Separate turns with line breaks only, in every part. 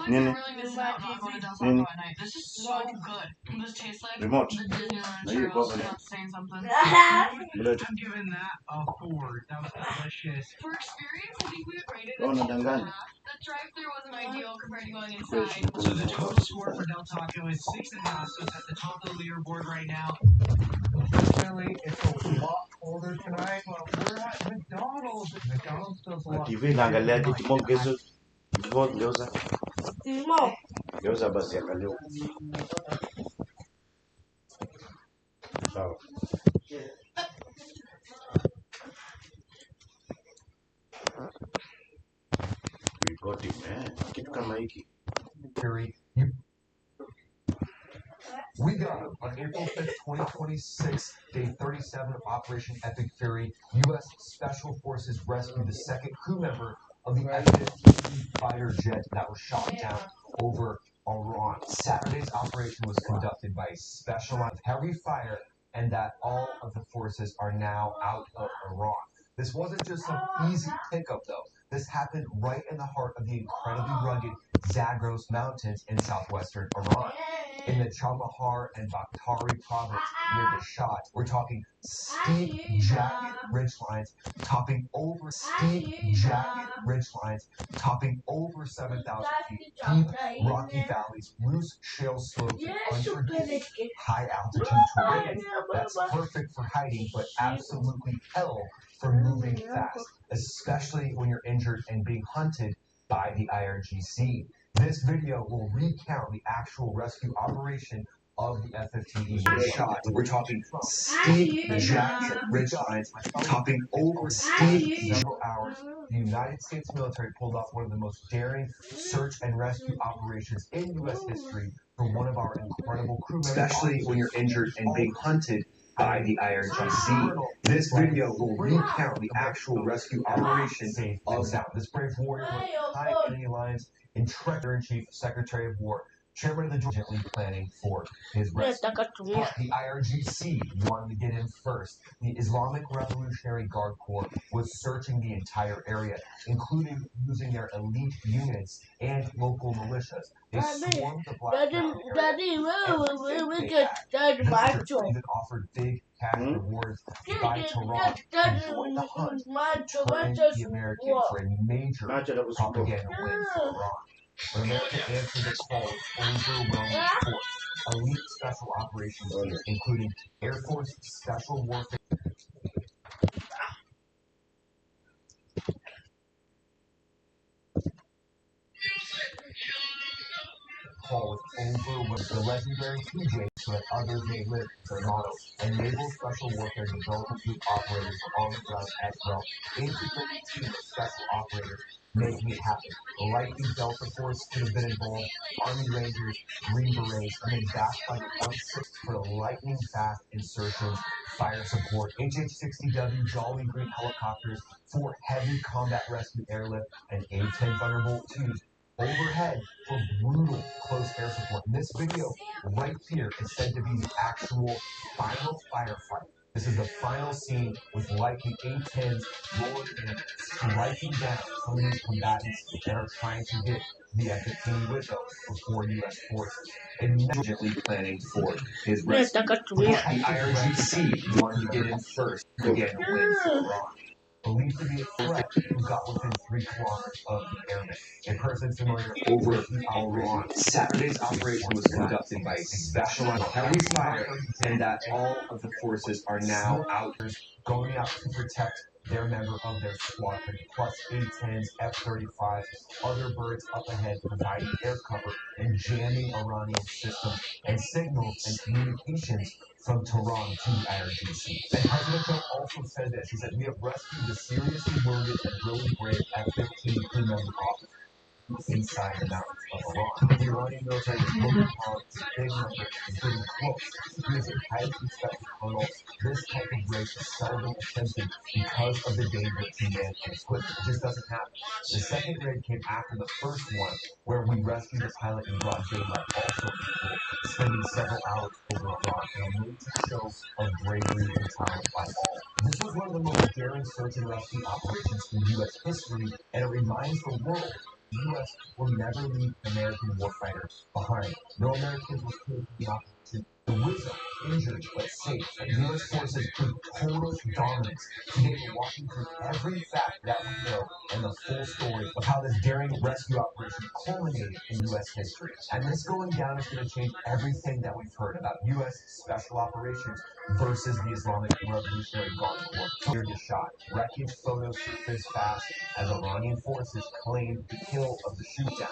Nini? Remote. Na hiyo kwa hapa ni. Mlete. Oh, nadanganya.
So the total score for Del Taco is 6.5, so it's at the top of the leaderboard right now. Unfortunately, it's a lot colder tonight. Well, we're at McDonald's. McDonald's does a lot.
TV naangaliaje Timo gezo? Timo geuza. Geuza basi angalia. Sawa. We got it, man. Kitu kama hiki.
We got him on April 5th, 2026, day 37 of Operation Epic Fury. U.S. Special Forces rescued the second crew member of the F-15 fighter jet that was shot down over Iran. Saturday's operation was conducted by a specialized heavy fire, and that all of the forces are now out of Iran. This wasn't just some easy pickup, though. This happened right in the heart of the incredibly rugged Zagros Mountains in southwestern Iran. In the Chabahar and Bakhtari province near the Shah, we're talking steep, jagged ridgelines topping over 7,000 feet, deep, rocky valleys, loose shale slopes, and unpredictable high-altitude terrain. That's perfect for hiding, but absolutely hell for moving fast, especially when you're injured and being hunted by the IRGC. This video will recount the actual rescue operation of the F-15E shot. We're talking steep, jagged ridgelines topping over several hours. The United States military pulled off one of the most daring search and rescue operations in U.S. history for one of our incredible crew members, especially when you're injured and being hunted by the IRGC. This video will recount the actual rescue operation of this brave warrior with high enemy lines in Treasurer-in-Chief, Secretary of War, Chairman of the Joint planning for his rescue. But the IRGC wanted to get in first. The Islamic Revolutionary Guard Corps was searching the entire area, including using their elite units and local militias. They swarmed the Black Mountain area. Visitors even offered big cash rewards by Tehran to join the hunt to turn the American for a major propaganda win for Iran. But America answered the call with overwhelming force. Elite special operations, including Air Force Special Warfare. Call with overwhelming the legendary TJ, so that others may live their motto. And Naval Special Warfare Development Group operators are on the ground as well. Integrated team of special operators making it happen. The Lightning Delta Force could have been involved, Army Rangers, Green Berets, and then backed by the 1/6 for the lightning fast insertions, fire support, HH-60W Jolly Green helicopters for heavy combat rescue airlift, and A-10 Thunderbolt 2s overhead for brutal close air support. This video right here is said to be the actual final firefight. This is the final scene with likely A-10s rolling in, striking down some of these combatants that are trying to get the F-15 with them before U.S. forces. Immediately planning for his rescue. The IRGC wanted to get in first to get a win for Iran. Believed to be a threat who got within 3 kilometers of the airman. A person familiar over Iran. Saturday's operation was conducted by a specialized heavy fire, and that all of the forces are now out, going out to protect their member of their squadron, plus A-10s, F-35s, other birds up ahead providing air cover and jamming Iranian systems and signals and communications from Tehran to the IRGC. And President Trump also said this. He said, "We have rescued the seriously wounded and really brave F-15 crew member officer. inside the mountains of Iran. The Iranian military was overpowered with big numbers, including close. He was a highly respected colonel. This type of race is seldom attempted because of the danger to man and equipment. It just doesn't happen. The second raid came after the first one, where we rescued the pilot in broad daylight, also illegal, spending several hours over Iran in a major show of bravery and talent by all. This was one of the most daring search and rescue operations in U.S. history, and it reminds the world the U.S. will never leave an American warfighter behind. No Americans were killed in the operation. The wisdom, injured but safe, and U.S. forces proved total dominance. Today we're walking through every fact that we know and the full story of how this daring rescue operation culminated in U.S. history. And this going down is going to change everything that we've heard about U.S. special operations versus the Islamic Revolutionary Guard Corps. So you're just shot. Wreckage photos surfaced fast as Iranian forces claimed the kill of the shoot-down.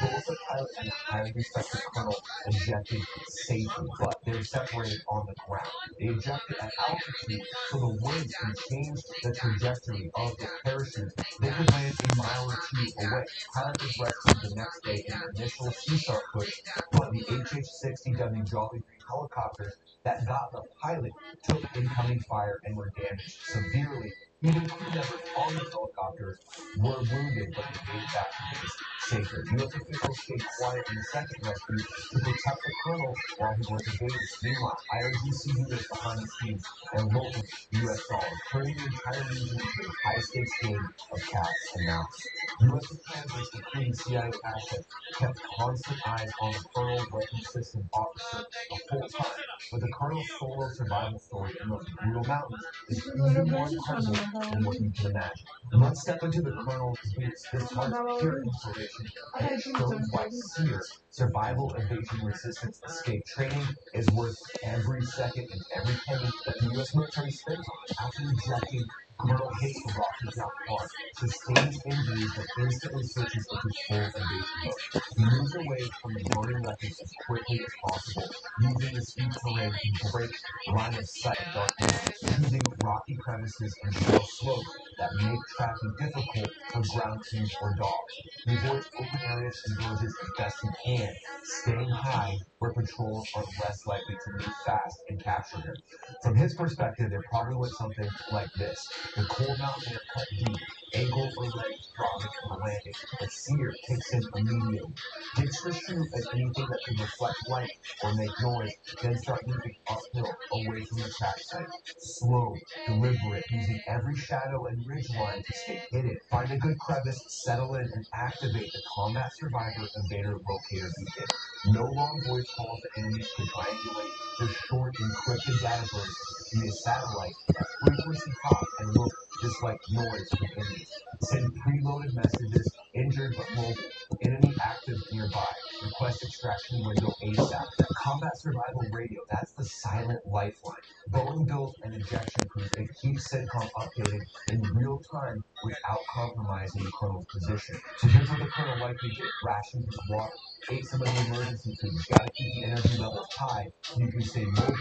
Both the pilot and the highly respected colonel ejected safely, but they were separated on the ground. They ejected at altitude, so the winds can change the trajectory of the parachute. They could land a mile or two away. The pilot was rescued the next day in an initial CSAR push, but the HH-60W Jolly Green helicopters that got the pilot took incoming fire and were damaged severely. Even crew members on the helicopters were wounded, but they made it back to base safely. U.S. officials stayed quiet in the second rescue to protect the colonel while he was evaded. Meanwhile, IRGC units behind the scenes and local U.S. dollars, turning the entire region into a high-stakes game of cats and mouse. U.S. intelligence, including CIA assets, kept constant eyes on the colonel weapon system officer the whole time. But the colonel's solo survival story in those brutal mountains is even more incredible than what you can imagine. Let's step into the colonel's boots. This part's pure inspiration, and it shows why SEER, survival, evasion, resistance, escape training, is worth every second and every penny that the U.S. military spends on it. After ejecting, Colonel hits the rocky ground hard, sustains injuries, and instantly switches into full evasion mode. He moves away from the burning wreckage as quickly as possible, using the steep terrain to break line of sight of dark vision, choosing rocky crevices and shallow slopes that make tracking difficult for ground teams or dogs. He avoids open areas and villages as best he can, staying high where patrols are less likely to move fast and capture him. From his perspective, it probably went something like this. The cold mountain air cut deep, ankle or leg throbbing from landing, but Seer kicks in immediately. Ditch the chute and anything that can reflect light or make noise, then start moving uphill away from the crash site. Slow, deliberate, using every shadow and ridge line to stay hidden. Find a good crevice, settle in, and activate the combat survivor evader locator beacon. No long voice calls that enemies could triangulate, just short encrypted data bursts via satellite that frequency hop and look just like noise to enemies. Send preloaded messages, injured but mobile, enemy active nearby, request extraction window ASAP. Combat survival radio, that's the silent lifeline. Boeing built an ejection proof that keeps CENTCOM updated in real time without compromising the colonel's position. So here's what the colonel likely did. Rationed his water, ate some of the emergency food. You gotta keep the energy levels high so you can stay mobile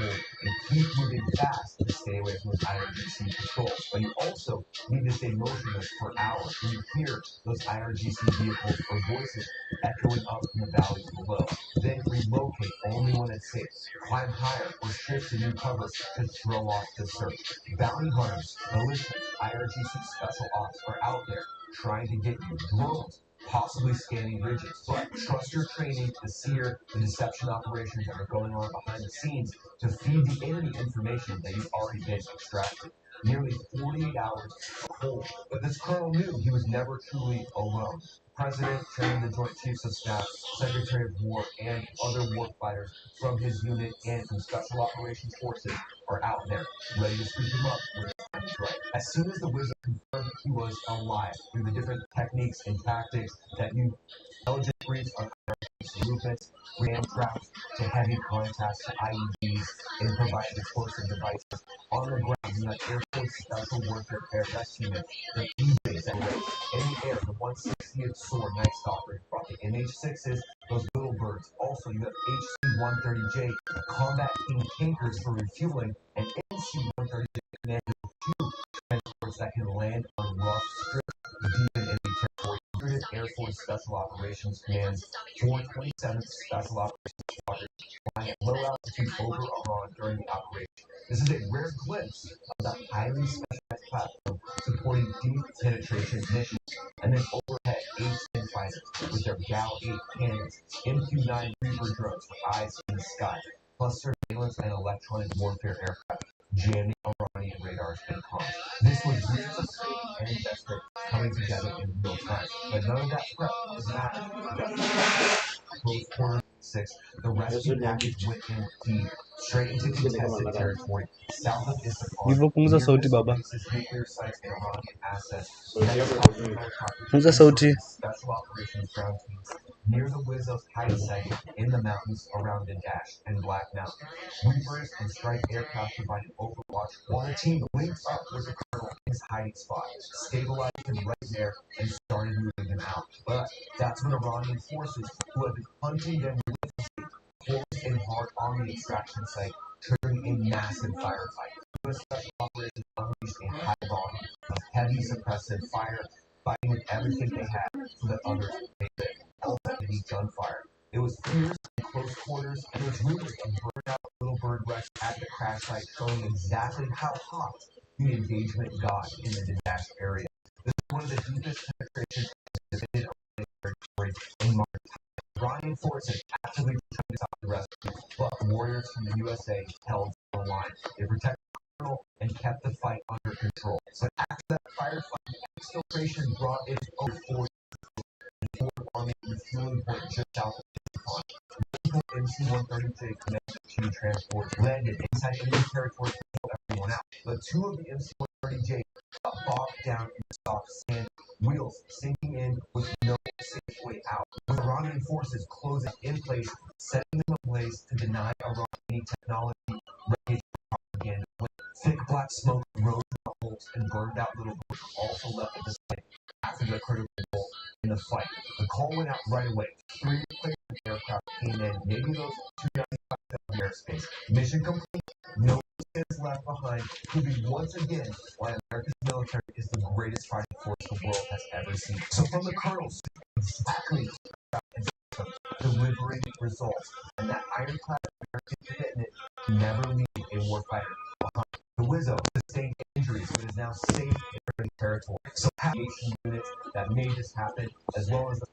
and keep moving fast to stay away from those IRGC patrols. But you also need to stay motionless for hours when you hear those IRGC vehicles or voices echoing up in the valleys below. Then relocate only when it's safe. Climb higher or shift to new cover to throw off the search. Bounty hunters, militias, IRGC special ops are out there trying to get you. Drones, possibly scanning ridges. But trust your training, the seer, the deception operations that are going on behind the scenes to feed the enemy information that you've already been extracted. Nearly 48 hours cold. But this colonel knew he was never truly alone. President, Chairman of the Joint Chiefs of Staff, Secretary of War, and other warfighters from his unit and from Special Operations Forces are out there, ready to scoop him up when the time is right. As soon as the wizard confirmed he was alive through the different techniques and tactics that you intelligence briefs on movements, ram traps, to heavy contacts to IEDs, improvised explosive devices. On the ground, you have Air Force Special Warfare Air Rescue Units, the EJs that were in the air, the 160th SOAR Night Stalkers brought the MH6s, those little birds. Also, you have HC-130J, combat team tankers for refueling, and NC-130J Commander 2 transports that can land on rough strips deep in enemy territory. Air Force Special Operations Command's 427th Special Operations Squadron flying at low altitude over Iran during the operation. This is a rare glimpse of the highly specialized platform supporting deep penetration missions. And then overhead, H-10 fighters with their Gal-8 cannons, MQ-9 Reaper drones for eyes in the sky, plus surveillance and electronic warfare aircraft jamming Iranian radars and comms. This was years of training and investment coming together in real time. But none of that prep was mattered. Close quarters 6, the rescue package went in deep, straight into contested territory, south of Isfahan,
Punguza sauti
missile
baba.
bases, nuclear sites, and Iranian assets.
Punguza sauti.
Special operations ground teams near the Wizzo's hiding site in the mountains around Dash and Black Mountain. Reapers and strike aircraft provided overwatch while the team linked up with the colonel in his hiding spot, stabilized him right there, and started moving him out. But that's when Iranian forces, who had been hunting them closed in hard on the extraction site, triggering a massive firefight. U.S. Special Operations unleashed a high volume of heavy suppressive fire, fighting with everything they had so that others may live. Ultimately, gunfire. It was fierce and close quarters, and there was rumors of burned out little bird wrecks at the crash site, showing exactly how hot the engagement got in the Dash area. This is one of the deepest penetrations of defended territory in modern times. Iranian forces actively tried to stop the rescue, but warriors from the USA held the line. They protected the colonel and kept the fight under control. But after that firefight, exfiltration brought its own force on the refueling point just south of Isfahan. MC-130J connected transports landed inside enemy territory to pull everyone out. But two of the MC-130J got bogged down in the soft sand, wheels sinking in with no safe way out. With Iranian forces closing in place, setting them ablaze to deny Iran any technology, wreckage, propaganda. When thick black smoke rose from the holes and burned out little boys also left at the site after the critical role in the fight. The call went out right away. 3 replacement aircraft came in, maybe those 295,000 airspace. Mission complete. No citizens left behind. Proving once again why America's military is the greatest fighting force the world has ever seen. So from the colonels, exactly delivering results, and that ironclad American commitment to never leave a warfighter behind. The Wizzo sustained injuries, but is now safe in enemy territory. So aviation units that made this happen, as well as the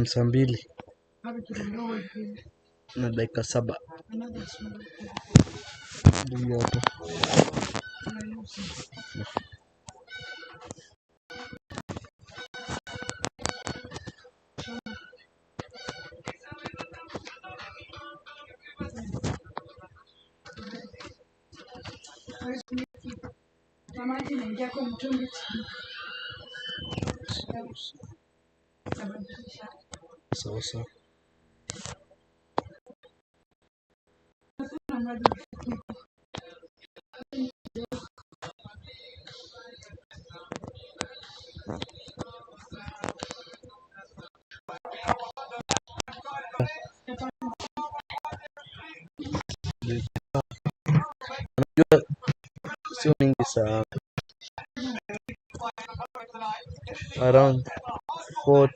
Saa mbili na dakika 7 ndio hapo. Sawa. Unajua sio mingi sana, around 40.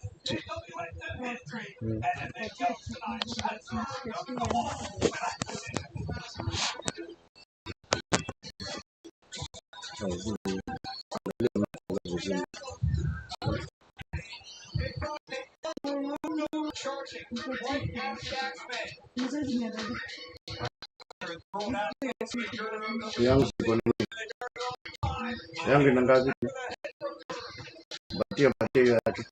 Yangu ina ngazi. Batia yake.